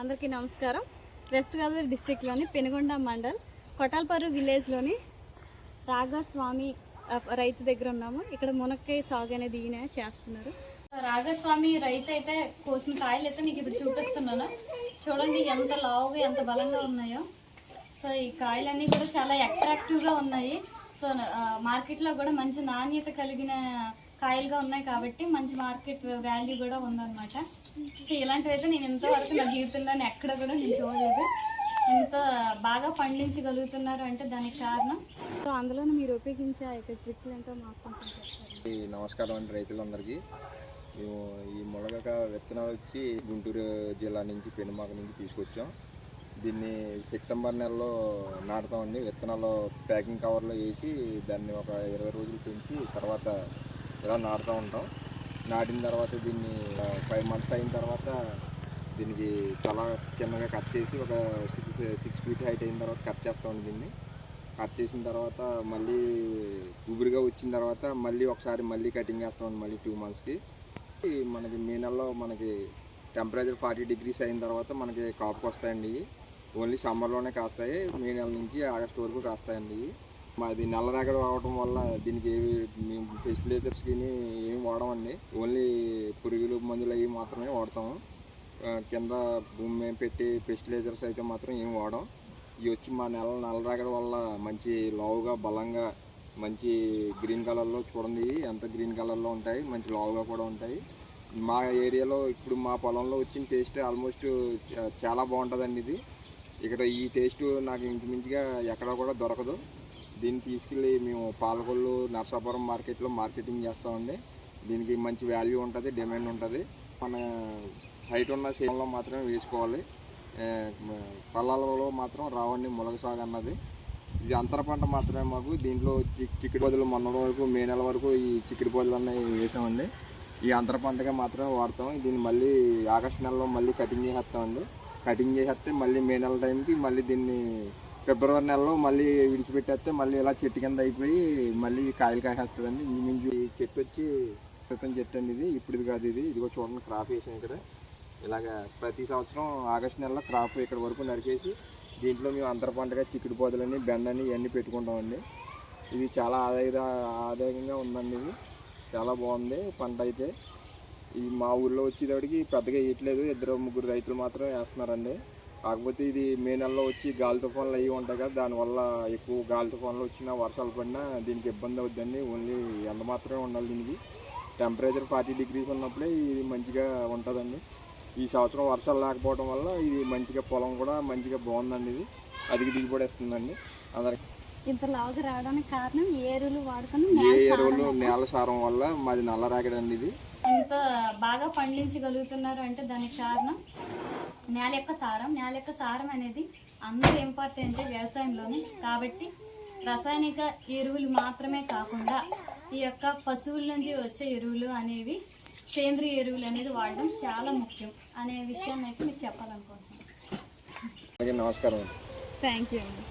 అందరికీ నమస్కారం. వెస్ట్ గోదావరి డిస్టిక్లోని పెనుగొండ మండల్ కొటాల్పర్రు విలేజ్లోని రాఘస్వామి రైతు దగ్గర ఉన్నాము. ఇక్కడ మునక్కాయ సాగు అనేది ఈయన చేస్తున్నారు. రాఘస్వామి రైతు అయితే కోసిన కాయలు అయితే మీకు ఇప్పుడు చూపిస్తున్నాను. చూడండి ఎంత లావుగా ఎంత బలంగా ఉన్నాయో. సో ఈ కాయలన్నీ కూడా చాలా అట్రాక్టివ్గా ఉన్నాయి. సో మార్కెట్లో కూడా మంచి నాణ్యత కలిగిన కాయలుగా ఉన్నాయి కాబట్టి మంచి మార్కెట్ వాల్యూ కూడా ఉందన్నమాట. సో ఇలాంటివి అయితే నేను ఇంతవరకు నా జీవితంలో ఎక్కడ కూడా నేను చూడలేదు. ఇంత బాగా పండించగలుగుతున్నారు అంటే దానికి కారణం. సో అందులో మీరు ఉపయోగించే ఆ యొక్క ట్రిక్లు ఏంటో మాకు కొంచెం చెప్తారు. నమస్కారం అండి రైతులందరికీ. మేము ఈ మునగక విత్తనాలు వచ్చి గుంటూరు జిల్లా నుంచి పెనుమాక నుంచి తీసుకొచ్చాం. దీన్ని సెప్టెంబర్ నెలలో నాటుతామండి. విత్తనాలు ప్యాకింగ్ కవర్లో వేసి దాన్ని ఒక 20 రోజులు పెంచి తర్వాత ఇలా నాటుతూ ఉంటాం. నాటిన తర్వాత దీన్ని 5 months అయిన తర్వాత దీనికి చాలా చిన్నగా కట్ చేసి ఒక 6 feet హైట్ అయిన తర్వాత కట్ చేస్తామండి. దీన్ని కట్ చేసిన తర్వాత మళ్ళీ ఉగురుగా వచ్చిన తర్వాత మళ్ళీ ఒకసారి మళ్ళీ కటింగ్ చేస్తామండి. మళ్ళీ 2 monthsకి మనకి మే నెలలో మనకి టెంపరేచర్ 40 degrees అయిన తర్వాత మనకి కాపుకి వస్తాయండి. ఓన్లీ సమ్మర్లోనే కాస్తాయి. మే నెల నుంచి ఆగస్ట్ వరకు కాస్తాయండి. మాది నల్లరేగడి రావడం వల్ల దీనికి మేము ఫెర్టిలైజర్స్కి ఏమి వాడమండి. ఓన్లీ పురుగులు మందులు అవి మాత్రమే వాడతాము. కింద భూమి మేము పెట్టి ఫెర్టిలైజర్స్ అయితే మాత్రం ఏమి వాడం. ఇవి వచ్చి మా నల్లరేగడి వల్ల మంచి లావుగా బలంగా మంచి గ్రీన్ కలర్లో చూడండి ఎంత గ్రీన్ కలర్లో ఉంటాయి. మంచి లావుగా కూడా ఉంటాయి. మా ఏరియాలో ఇప్పుడు మా పొలంలో వచ్చిన టేస్ట్ ఆల్మోస్ట్ చాలా బాగుంటుందండి. ఇది ఇక్కడ ఈ టేస్ట్ నాకు ఇంచుమించుగా ఎక్కడ కూడా దొరకదు. దీన్ని తీసుకెళ్ళి మేము పాలకొల్లు నర్సాపురం మార్కెట్లో మార్కెటింగ్ చేస్తామండి. దీనికి మంచి వాల్యూ ఉంటుంది, డిమాండ్ ఉంటుంది. మన హైట్ ఉన్న చేనులో మాత్రమే వేసుకోవాలి. పొలాలలో మాత్రం రావండి మునగ సాగు అన్నది. ఇది అంతర పంట మాత్రమే మాకు. దీంట్లో చిక్కుడు పొదలు మొన్నటి వరకు మే నెల వరకు ఈ చిక్కుడు పొదలు అన్నీ వేసామండి. ఈ అంతర పంటగా మాత్రమే వాడతాం. దీన్ని మళ్ళీ ఆగస్టు నెలలో మళ్ళీ కటింగ్ చేసేస్తామండి. కటింగ్ చేసేస్తే మళ్ళీ మే నెల టైంకి మళ్ళీ దీన్ని ఫిబ్రవరి నెలలో మళ్ళీ విడిచిపెట్టేస్తే మళ్ళీ ఇలా చెట్టు కింద అయిపోయి మళ్ళీ కాయలు కాసేస్తుందండి. ఇంచుమించు ఈ చెట్టు వచ్చి క్రితం చెట్టు అండి. ఇది ఇప్పుడు కాదు, ఇదిగో చూడండి క్రాప్ వేసాం ఇక్కడ. ఇలాగ ప్రతి సంవత్సరం ఆగస్టు నెలలో క్రాప్ ఇక్కడ వరకు నరికేసి దీంట్లో మేము అంతర పంటగా చిక్కుడు పొదలని బెండని ఇవన్నీ పెట్టుకుంటామండి. ఇది చాలా ఆదాయంగా ఉందండి. ఇది చాలా బాగుంది పంట అయితే. ఈ మా ఊళ్ళో వచ్చేటప్పటికి పెద్దగా వేయట్లేదు. 2-3 రైతులు మాత్రం వేస్తున్నారండి. కాకపోతే ఇది మే నెలలో వచ్చి గాలి తుఫాన్లు అవి ఉంటాయి కదా, దానివల్ల ఎక్కువ గాలి తుఫాన్లు వచ్చినా వర్షాలు పడినా దీనికి ఇబ్బంది అవుతుందండి. ఓన్లీ ఎండ మాత్రమే ఉండాలి. దీనికి టెంపరేచర్ 40 degrees ఉన్నప్పుడే ఇది మంచిగా ఉంటుందండి. ఈ సంవత్సరం వర్షాలు లేకపోవడం వల్ల ఇది మంచిగా పొలం కూడా మంచిగా బాగుందండి. ఇది అధిక దిగుబడి ఇస్తుందండి అందరికి. ఇంత లావుగా రావడానికి కారణం ఏ ఎరువులు వాడుకొని? ఏ ఎరువులు నేల సారం వల్ల. మాది నల్లరేగడి అండి. ఇది ఇంత బాగా పండించగలుగుతున్నారు అంటే దానికి కారణం నేల యొక్క సారం. నేల యొక్క సారం అనేది అందరూ ఇంపార్టెంట్ వ్యవసాయంలోనే. కాబట్టి రసాయనిక ఎరువులు మాత్రమే కాకుండా ఈ యొక్క పశువుల నుంచి వచ్చే ఎరువులు అనేవి సేంద్రియ ఎరువులు అనేది వాడడం చాలా ముఖ్యం అనే విషయాన్ని అయితే మీకు చెప్పాలనుకుంటున్నాను. నమస్కారం. థ్యాంక్ యూ అండి.